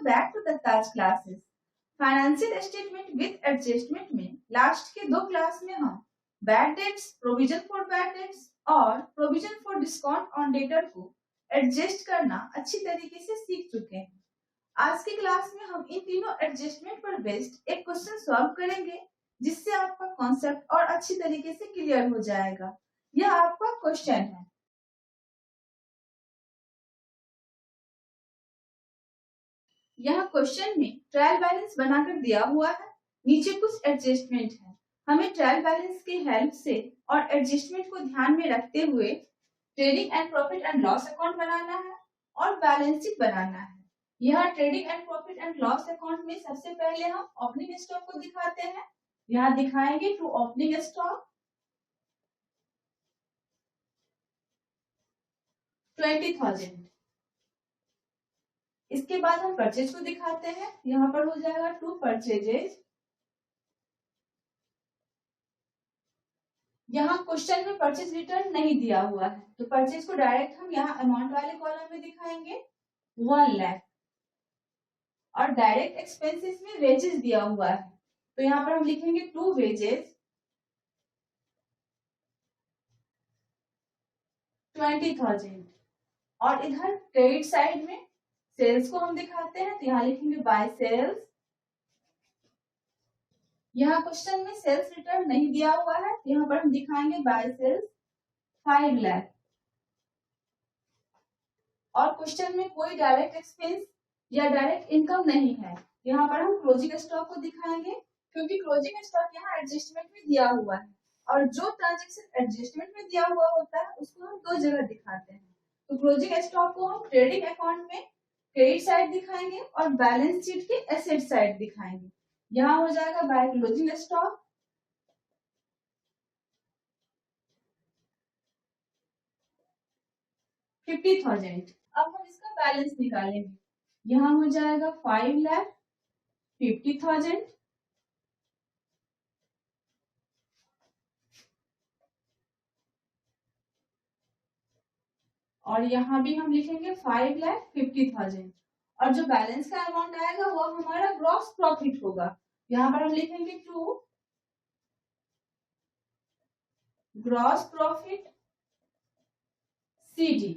Back to Dutta's classes. Financial statement with adjustment में last के 2 class में हम bad debts, provision for bad debts और provision for discount on debtor को adjust करना अच्छी तरीके से सीख चुके हैं। आज की क्लास में हम इन तीनों एडजस्टमेंट पर बेस्ड एक क्वेश्चन सॉल्व करेंगे, जिससे आपका कॉन्सेप्ट और अच्छी तरीके से क्लियर हो जाएगा। यह आपका क्वेश्चन है। यह क्वेश्चन में ट्रायल बैलेंस बनाकर दिया हुआ है। नीचे कुछ एडजस्टमेंट है। हमें ट्रायल बैलेंस के हेल्प से और एडजस्टमेंट को ध्यान में रखते हुए trading and profit and loss account बनाना है और बैलेंस शीट बनाना है। यह trading and profit and loss account में सबसे पहले हम ओपनिंग स्टॉक को दिखाते हैं। यहाँ दिखाएंगे टू ओपनिंग स्टॉक 20,000। इसके बाद हम परचेज को दिखाते हैं। यहाँ पर हो जाएगा टू परचेजेज। यहाँ क्वेश्चन में परचेज रिटर्न नहीं दिया हुआ है, तो परचेज को डायरेक्ट हम यहाँ अमाउंट वाले कॉलम में दिखाएंगे 1 लाख। और डायरेक्ट एक्सपेंसेस में वेजेस दिया हुआ है, तो यहाँ पर हम लिखेंगे टू वेजेस 20,000। और इधर क्रेडिट साइड में सेल्स को हम दिखाते हैं, तो यहाँ लिखेंगे बाय सेल्स। यहाँ क्वेश्चन में सेल्स रिटर्न नहीं दिया हुआ है, यहाँ पर हम दिखाएंगे बाय सेल्स 5 लाख। और क्वेश्चन में कोई डायरेक्ट एक्सपेंस या डायरेक्ट इनकम नहीं है, यहाँ पर हम क्लोजिंग स्टॉक को दिखाएंगे, क्योंकि क्लोजिंग स्टॉक यहाँ एडजस्टमेंट में दिया हुआ है और जो ट्रांजेक्शन एडजस्टमेंट में दिया हुआ होता है उसको हम 2 जगह दिखाते हैं। तो क्लोजिंग स्टॉक को हम ट्रेडिंग अकाउंट में क्रेडिट साइड दिखाएंगे और बैलेंस शीट के एसेट साइड दिखाएंगे। यहाँ हो जाएगा बाय क्लोजिंग स्टॉक 50,000। अब हम इसका बैलेंस निकालेंगे। यहाँ हो जाएगा 5 लाख 50,000। और यहाँ भी हम लिखेंगे 5 लाख 50,000। और जो बैलेंस का अमाउंट आएगा वो हमारा ग्रॉस प्रॉफिट होगा। यहाँ पर हम लिखेंगे टू ग्रॉस प्रॉफिट CD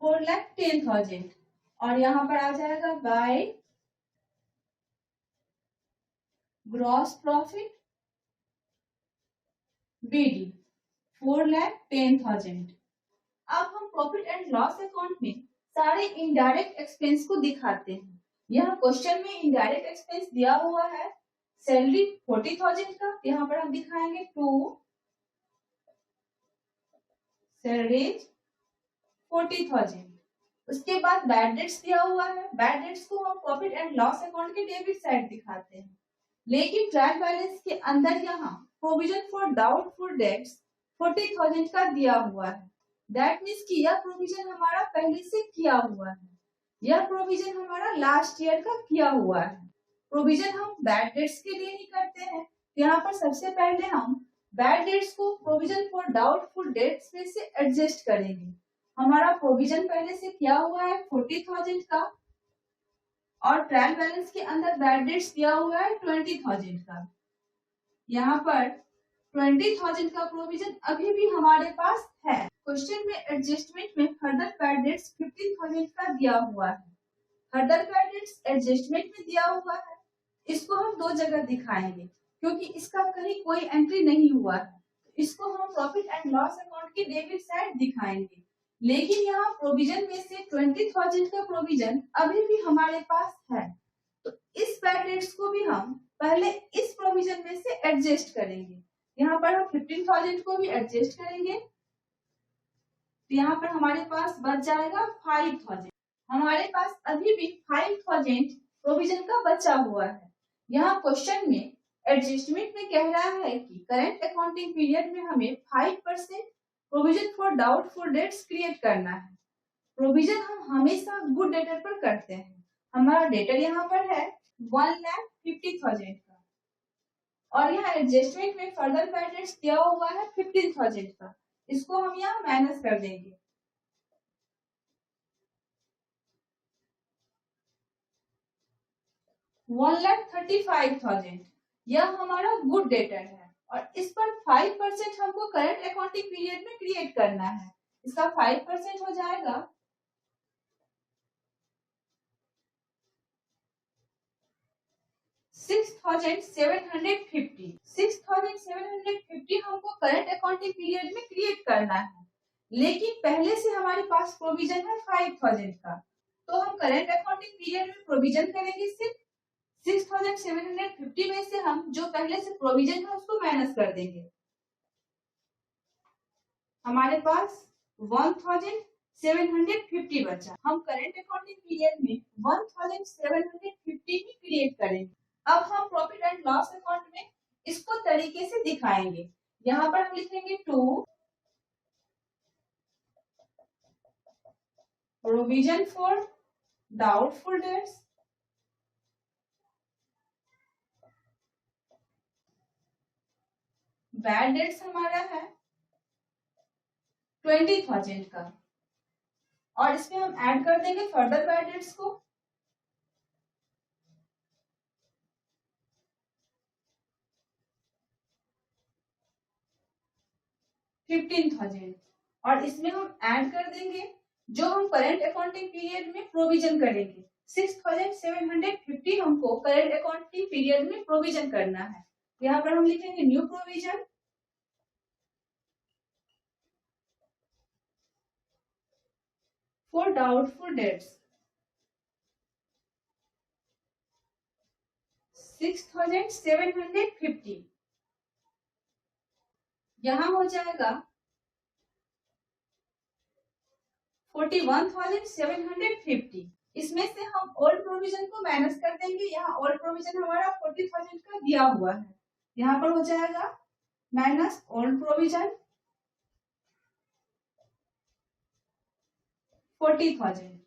4,10,000। और यहाँ पर आ जाएगा बाय ग्रॉस प्रॉफिट BD 4,10,000। अब हम प्रॉफिट एंड लॉस अकाउंट में सारे इनडायरेक्ट एक्सपेंस को दिखाते हैं। यह क्वेश्चन में इनडायरेक्ट एक्सपेंस दिया हुआ है सैलरी 40,000 का, यहाँ पर हम दिखाएंगे टू सैलरीज 40,000। उसके बाद बैड डेट्स दिया हुआ है। बैड डेट्स को हम प्रॉफिट एंड लॉस अकाउंट के डेबिट साइड दिखाते हैं, लेकिन ट्रायल बैलेंस के अंदर यहाँ प्रोविजन फॉर डाउटफुल डेट्स 40,000 का दिया हुआ है। दैट मीन्स कि यह प्रोविजन हमारा पहले से किया हुआ है। यह प्रोविजन हमारा लास्ट ईयर का किया हुआ है। प्रोविजन हम बैड डेट्स के लिए ही करते हैं। यहाँ पर सबसे पहले हम बैड डेट्स को प्रोविजन फॉर डाउटफुल डेट्स में से एडजस्ट करेंगे। हमारा प्रोविजन पहले से किया हुआ है 40,000 का और ट्रायल बैलेंस के अंदर बैड डेट्स दिया हुआ है 20,000 का। यहाँ पर 20,000 का प्रोविजन अभी भी हमारे पास है। क्वेश्चन में एडजस्टमेंट में फर्दर बैड डेट्स 15,000 का दिया हुआ है। फर्दर बैड डेट्स एडजस्टमेंट में दिया हुआ है, इसको हम 2 जगह दिखाएंगे क्योंकि इसका कहीं कोई एंट्री नहीं हुआ है। इसको हम प्रॉफिट एंड लॉस अकाउंट की डेबिट साइड दिखाएंगे, लेकिन यहाँ प्रोविजन में से 20,000 का प्रोविजन अभी भी हमारे पास है, तो इस बैड डेट्स को भी हम पहले इस प्रोविजन में से एडजस्ट करेंगे। यहाँ पर हम 15,000 को भी एडजस्ट करेंगे, तो यहाँ पर हमारे पास बच जाएगा 5,000। हमारे पास अभी भी 5,000 प्रोविजन का बचा हुआ है। यहाँ क्वेश्चन में एडजस्टमेंट में कह रहा है कि करंट अकाउंटिंग पीरियड में हमें 5% provision for doubtful dates create करना है। प्रोविजन हम हमेशा गुड डेटर पर करते हैं। हमारा डेटर यहाँ पर है 1,50,000 का और यहाँ एडजस्टमेंट में फर्दर बैड डेट्स दिया हुआ है 15,000 का। इसको हम यहाँ माइनस कर देंगे। 1,35,000 यह हमारा गुड डेटर है और इस पर 5% हमको करंट अकाउंटिंग पीरियड में क्रिएट करना है। इसका 5% हो जाएगा 6,750। 6,750 हमको करंट अकाउंटिंग पीरियड में क्रिएट करना है, लेकिन पहले से हमारे पास प्रोविजन है 5,000 का, तो हम करंट अकाउंटिंग पीरियड में प्रोविजन करेंगे सिर्फ 6,750 में से हम जो पहले से प्रोविजन है उसको माइनस कर देंगे। हमारे पास 1,750 बचा। हम करंट अकाउंटिंग पीरियड में 1,750 ही क्रिएट करेंगे। अब हम प्रॉफिट एंड लॉस अकाउंट में इसको तरीके से दिखाएंगे। यहाँ पर हम लिखेंगे 2 provision for doubtful dates, bad debts हमारा है 20,000 का और इसमें हम ऐड कर देंगे फर्दर बैड डेट्स को 15,000 और इसमें हम ऐड कर देंगे जो हम करंट अकाउंटिंग पीरियड में प्रोविजन करेंगे। 6,750 हमको करंट अकाउंटिंग पीरियड में प्रोविजन करना है। यहाँ पर हम लिखेंगे new provision for doubtful dates 6,750। यहाँ हो जाएगा 41,750। इसमें से हम ओल्ड प्रोविजन को माइनस कर देंगे। यहाँ ओल्ड प्रोविजन हमारा 40,000 का दिया हुआ है, यहाँ पर हो जाएगा माइनस ओल्ड प्रोविजन 40,000।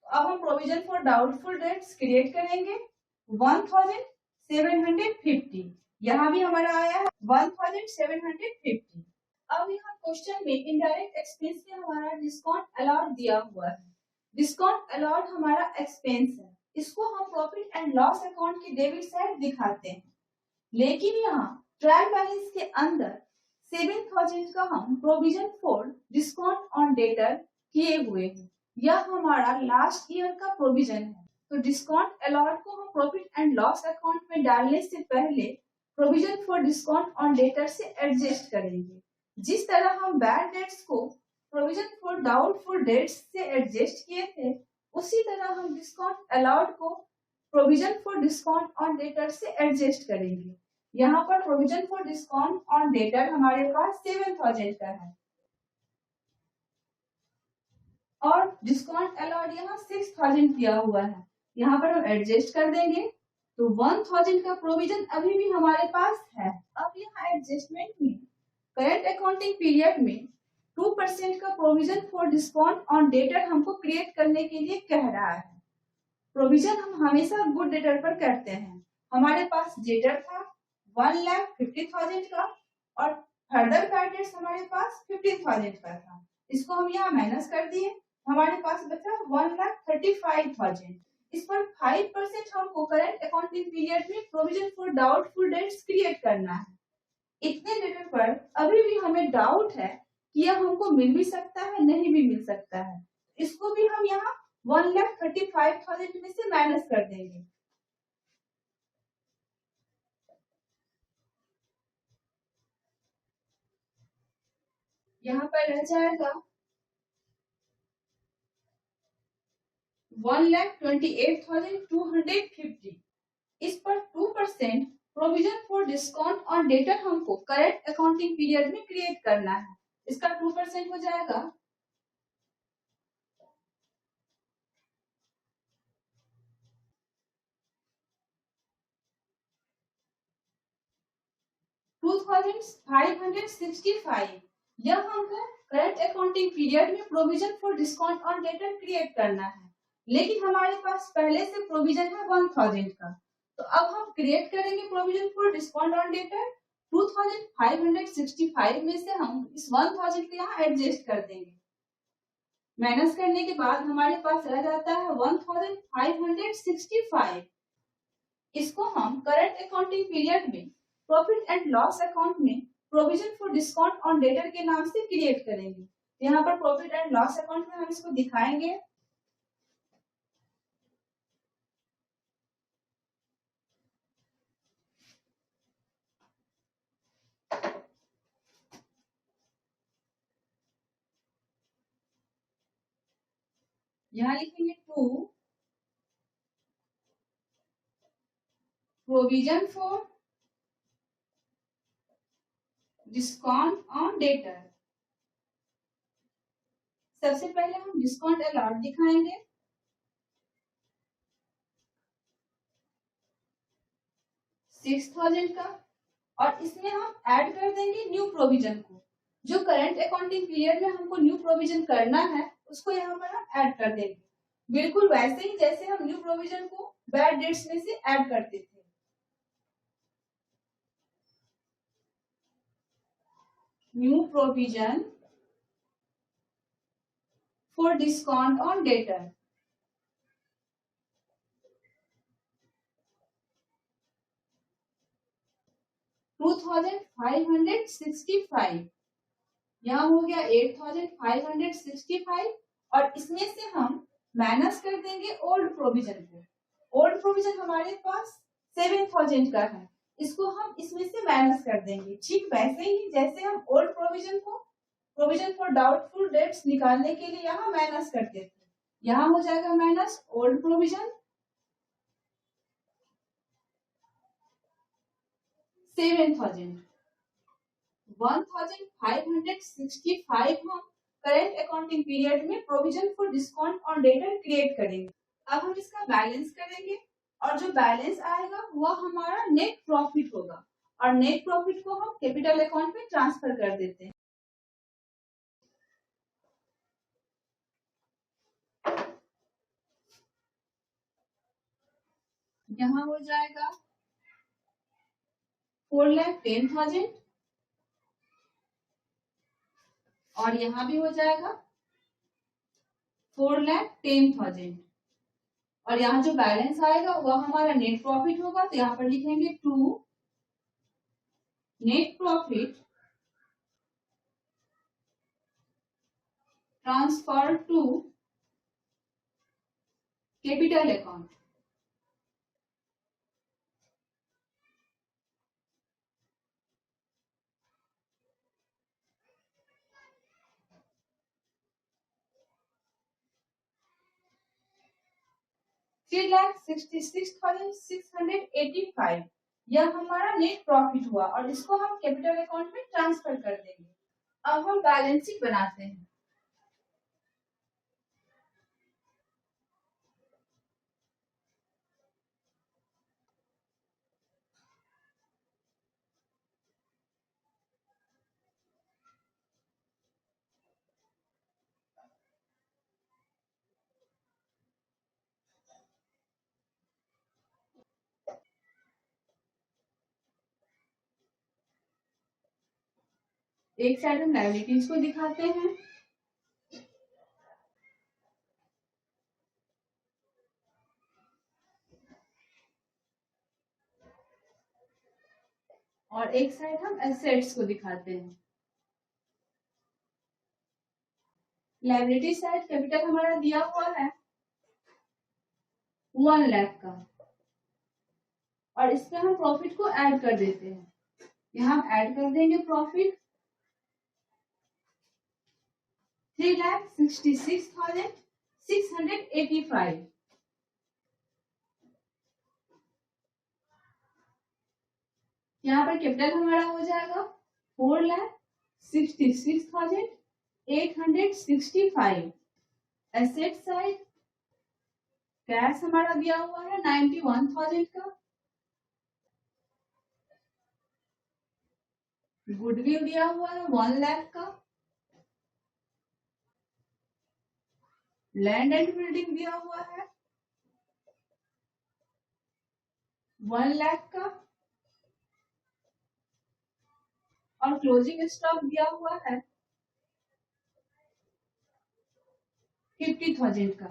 अब हम provision for doubtful dates create करेंगे 1,750। यहाँ भी हमारा आया है 1,750। अब यहाँ क्वेश्चन में इनडायरेक्ट एक्सपेंस में हमारा डिस्काउंट अलाउड दिया हुआ है। डिस्काउंट अलाउड हमारा एक्सपेंस है, इसको हम प्रॉफिट एंड लॉस अकाउंट की डेबिट साइड दिखाते हैं, लेकिन यहाँ ट्रायल बैलेंस के अंदर 7,000 का हम provision for discount on debtor किए हुए हैं। यह हमारा लास्ट ईयर का प्रोविजन है, तो डिस्काउंट अलाउड को हम प्रॉफिट एंड लॉस अकाउंट में डालने से पहले provision for discount on debtor से एडजस्ट करेंगे। जिस तरह हम बैड डेट्स को प्रोविजन फॉर डाउटफुल डेट्स से एडजस्ट किए थे, उसी तरह हम डिस्काउंट अलाउड को provision for discount on debtor से एडजस्ट करेंगे। यहाँ पर provision for discount on debtor हमारे पास 7,000 का है और डिस्काउंट अलाउड यहाँ 6,000 दिया हुआ है। यहाँ पर हम एडजस्ट कर देंगे तो 1,000 का प्रोविजन अभी भी हमारे पास है। अब यहाँ एडजस्टमेंट में करंट अकाउंटिंग पीरियड में 2% का provision for discount on debtor हमको क्रिएट करने के लिए कह रहा है। प्रोविजन हम हमेशा गुड डेटर पर करते हैं। हमारे पास डेटर था 1,50,000 का और फर्दर बैड डेट्स हमारे पास 15,000 का था। इसको हम यहाँ माइनस कर दिए, हमारे पास बचा 1,35,000। इस पर 5% हमको करंट अकाउंटिंग पीरियड में provision for doubtful dates create करना है। इतने डेटर पर अभी भी हमें डाउट है कि यह हमको मिल भी सकता है, नहीं भी मिल सकता है। इसको भी हम यहाँ 1,35,000 में से माइनस कर देंगे। यहाँ पर रह जाएगा 1,28,250। इस पर 2% provision for discount on debtor हमको करंट अकाउंटिंग पीरियड में क्रिएट करना है। इसका 2% हो जाएगा 2,565। यह हमको करंट अकाउंटिंग पीरियड में provision for discount on debtor create करना है, लेकिन हमारे पास पहले से प्रोविजन है 1,000 का। तो अब हम क्रिएट करेंगे provision for discount on debtor 2565 में से हम इस 1000 को यहाँ एडजस्ट कर देंगे। माइनस करने के बाद हमारे पास रह जाता है 1565। इसको हम करंट अकाउंटिंग पीरियड में प्रॉफिट एंड लॉस अकाउंट में provision for discount on debtor के नाम से क्रिएट करेंगे। यहाँ पर प्रॉफिट एंड लॉस अकाउंट में हम इसको दिखाएंगे। यहाँ लिखेंगे to provision for discount on debtor. सबसे पहले हम डिस्काउंट अलॉट दिखाएंगे। $6000 का, और इसमें हम ऐड कर देंगे न्यू प्रोविजन को। जो करंट अकाउंटिंग पीरियड में हमको न्यू प्रोविजन करना है उसको यहाँ पर हम ऐड कर देंगे, बिल्कुल वैसे ही जैसे हम न्यू प्रोविजन को बैड डेट्स में से ऐड करते थे। New provision for discount on debtor. $2565, यहाँ हो गया 8565, और इसमें से हम माइनस कर देंगे ओल्ड प्रोविजन को। ओल्ड प्रोविजन हमारे पास 7000 का है, इसको हम इसमें से माइनस कर देंगे। ठीक वैसे ही जैसे हम ओल्ड प्रोविजन को प्रोविजन फॉर डाउटफुल डेट्स निकालने के लिए यहाँ माइनस करते थे, यहाँ हो जाएगा माइनस ओल्ड प्रोविजन 7000। 1565 हम करेंट अकाउंटिंग पीरियड में provision for discount on debtor create करेंगे। अब हम इसका बैलेंस करेंगे, और जो बैलेंस आएगा वह हमारा नेट प्रॉफिट होगा, और नेट प्रॉफिट को हम कैपिटल अकाउंट में ट्रांसफर कर देते हैं। यहाँ हो जाएगा 4,10,000, और यहाँ भी हो जाएगा 4,10,000, और यहाँ जो बैलेंस आएगा वह हमारा नेट प्रॉफिट होगा। तो यहाँ पर लिखेंगे to net profit transfer to capital account. $3,66,685, यह हमारा नेट प्रॉफिट हुआ, और इसको हम कैपिटल अकाउंट में ट्रांसफर कर देंगे। अब हम बैलेंस शीट बनाते हैं। एक साइड हम लायबिलिटीज को दिखाते हैं, और एक साइड हम एसेट्स को दिखाते हैं। लायबिलिटी साइड कैपिटल हमारा दिया हुआ है 1 लाख का, और इसमें हम प्रॉफिट को ऐड कर देते हैं। यहाँ हम ऐड कर देंगे प्रॉफिट 3,66,685। यहाँ पर कैपिटल हमारा हो जाएगा 4,66,865। एसेट साइड कैश हमारा दिया हुआ है 91,000 का, गुडविल दिया हुआ है 1 लाख का, लैंड एंड बिल्डिंग दिया हुआ है 1 लाख का, और क्लोजिंग स्टॉक दिया हुआ है 50,000 का।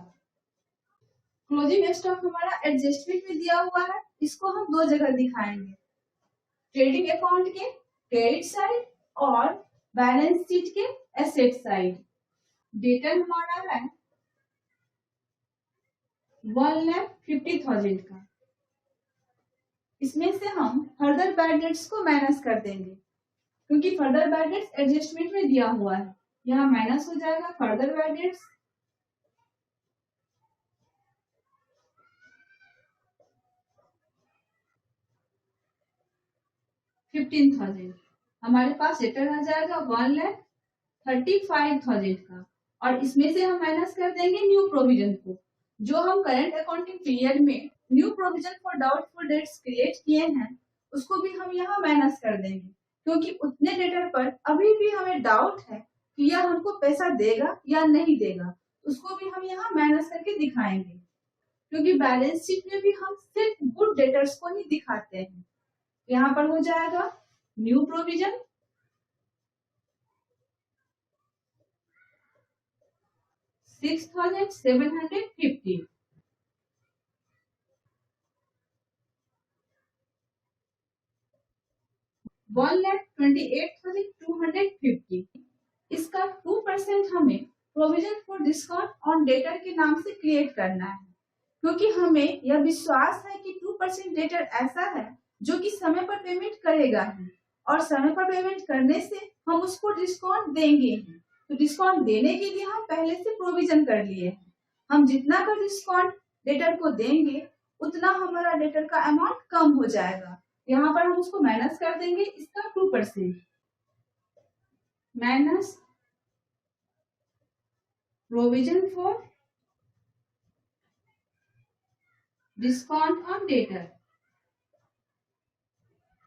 क्लोजिंग स्टॉक हमारा एडजस्टमेंट में दिया हुआ है, इसको हम दो जगह दिखाएंगे, ट्रेडिंग अकाउंट के क्रेडिट साइड और बैलेंस शीट के एसेट साइड। डेटा हमारा है 1,50,000 का। इसमें से हम फर्दर बैड डेट्स को माइनस कर देंगे, क्योंकि फर्दर बैड डेट्स एडजस्टमेंट में दिया हुआ है, यहाँ माइनस हो जाएगा फर्दर बैड डेट्स। $15,000 हमारे पास रिटर्न आ जाएगा 1,35,000 का। और इसमें से हम माइनस कर देंगे न्यू प्रोविजन को, जो हम करंट अकाउंटिंग पीरियड में new provision for doubtful dates create किए हैं, उसको भी हम यहाँ माइनस कर देंगे, क्योंकि उतने डेटर पर अभी भी हमें डाउट है कि यह हमको पैसा देगा या नहीं देगा, उसको भी हम यहाँ माइनस करके दिखाएंगे, क्योंकि बैलेंस शीट में भी हम सिर्फ गुड डेटर्स को ही दिखाते हैं। यहाँ पर हो जाएगा न्यू प्रोविजन 6,750, $1,28,250। इसका 2% हमें provision for discount on debtor के नाम से क्रिएट करना है, क्योंकि हमें यह विश्वास है कि 2% डेटर ऐसा है जो कि समय पर पेमेंट करेगा ही, और समय पर पेमेंट करने से हम उसको डिस्काउंट देंगे ही। तो डिस्काउंट देने के लिए हम पहले से प्रोविजन कर लिए हैं। हम जितना का डिस्काउंट डेटर को देंगे उतना हमारा डेटर का अमाउंट कम हो जाएगा। यहाँ पर हम उसको माइनस कर देंगे, इसका 2% minus provision for discount on debtor.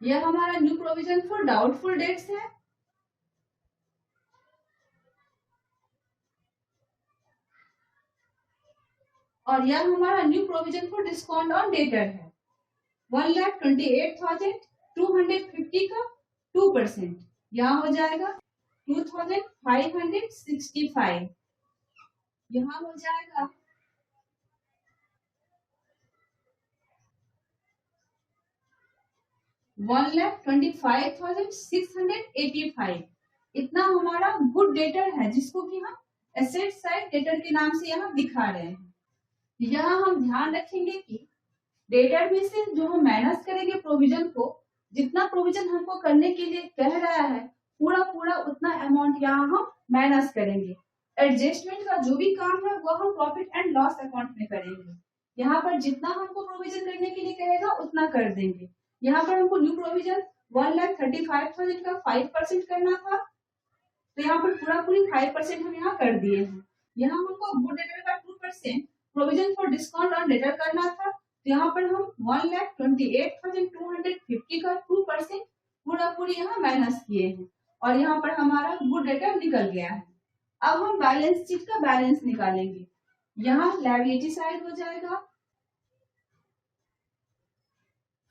यह हमारा new provision for doubtful dates है, और यह हमारा new provision for discount on debtor है 1,28,250 का 2%, यहाँ हो जाएगा 2,565। यहाँ हो जाएगा 1,25,685। इतना हमारा गुड डेटर है, जिसको कि हम एसेट साइड डेटर के नाम से यहाँ दिखा रहे हैं। यहाँ हम ध्यान रखेंगे कि डेटर में से जो हम माइनस करेंगे प्रोविजन को, जितना प्रोविजन हमको करने के लिए कह रहा है पूरा पूरा उतना अमाउंट यहाँ हम माइनस करेंगे। एडजस्टमेंट का जो भी काम है वो हम प्रॉफिट एंड लॉस अकाउंट में करेंगे। यहाँ पर जितना हमको प्रोविजन करने के लिए कहेगा उतना कर देंगे। यहाँ पर हमको न्यू प्रोविजन 1,35,000 का 5% करना था, तो यहाँ पर पूरा पूरी 5% हम यहाँ कर दिए हैं। यहाँ हमको गुड डेटर का 2% provision for discount on debtor करना था, तो यहाँ पर हम 1,28,250 का 2% पूरा पूरी यहाँ माइनस किए हैं, और यहाँ पर हमारा गुड डेटर निकल गया है। अब हम बैलेंस शीट का बैलेंस निकालेंगे। यहाँ लायबिलिटी साइड हो जाएगा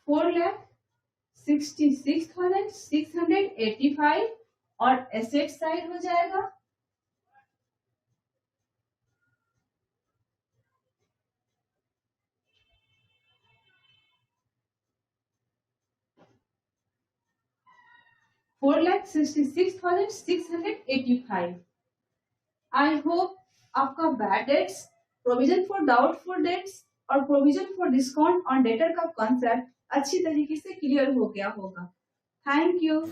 4,66,685 और एसेट साइड हो जाएगा 4,66,685। आई होप आपका bad debts, provision for doubtful debts और provision for discount on debtor का कॉन्सेप्ट अच्छी तरीके से क्लियर हो गया होगा। Thank you.